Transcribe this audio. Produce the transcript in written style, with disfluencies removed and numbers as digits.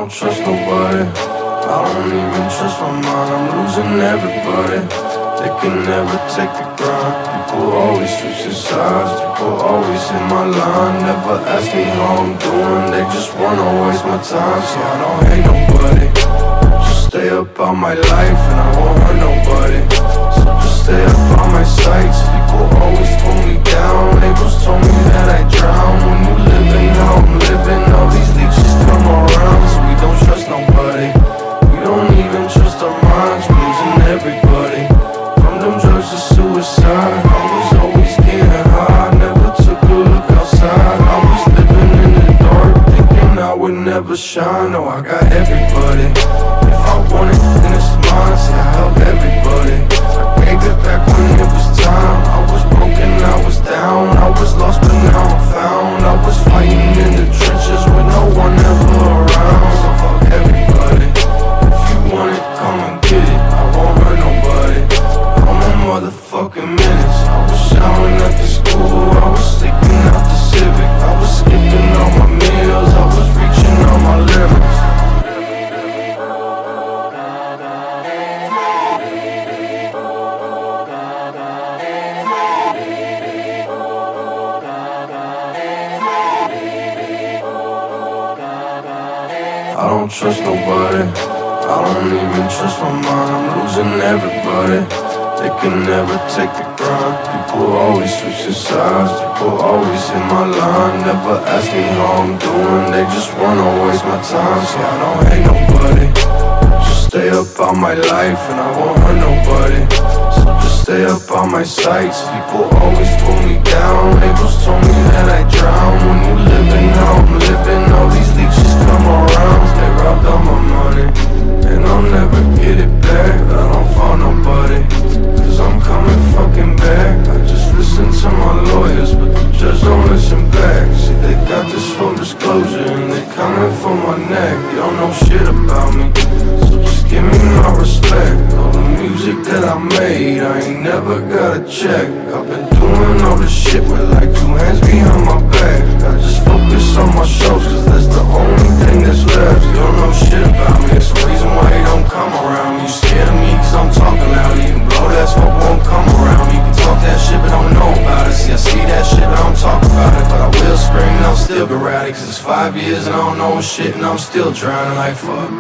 don't trust nobody. I don't even trust my mind, I'm losing everybody. They can never take the grind. People always switching sides, people always hit my line. Never ask me how I'm doing, they just wanna waste my time. See, I don't hate nobody, just stay up on my life and I won't hurt nobody. So just stay up on my sights. People always pull me down, labels told me that I drown. When you living how I'm living, all these leeches come around. So we don't trust nobody, we don't even trust our minds. We're losing everybody, from them drugs to suicide. I was always getting high, never took a look outside. I was living in the dark, thinking I would never shine. No, I got everybody, if I want it, then it's mine. See, I help everybody, I gave it back when it was time. I was broken, I was down, I was lost but now I'm found. I was fighting in the trenches with no one ever around. So fuck everybody, if you want it, come and get it. I won't hurt nobody, I'm on motherfucking minutes. I was showering at the school, I was sleeping out the Civic. I was skipping all my meals, I was reaching all my limits. I don't trust nobody, I don't even trust my mind. I'm losing everybody, they can never take the grind. People always switching sides, people always hit my line. Never ask me how I'm doing, they just wanna waste my time. See, I don't hate nobody, just stay up on my life and I won't hurt nobody. So just stay up on my sights. People always pull me down, labels told me that I drown. When you living how I'm living, all these leeches come around. They robbed all my money, and I'll never get it back. I don't find nobody, cause I'm coming fucking back. I just listen to my lawyers, but the judge don't listen back. See, they got this full disclosure, and they coming for my neck. You don't know shit about me, so just give me my respect. All the music that I made, I ain't never got a check. I've been doing all this shit with like 2 hands behind my back. I just focus on my shows, cause that's the only thing that's left. You don't know shit about me, it's the reason why you don't come around me. You scared of me cause I'm talking loud. You can blow that smoke, won't come around me. You can talk that shit but don't know about it. See, I see that shit but I don't talk about it. But I will scream and I'll still be rowdy, cause it's 5 years and I don't know shit and I'm still drowning like fuck.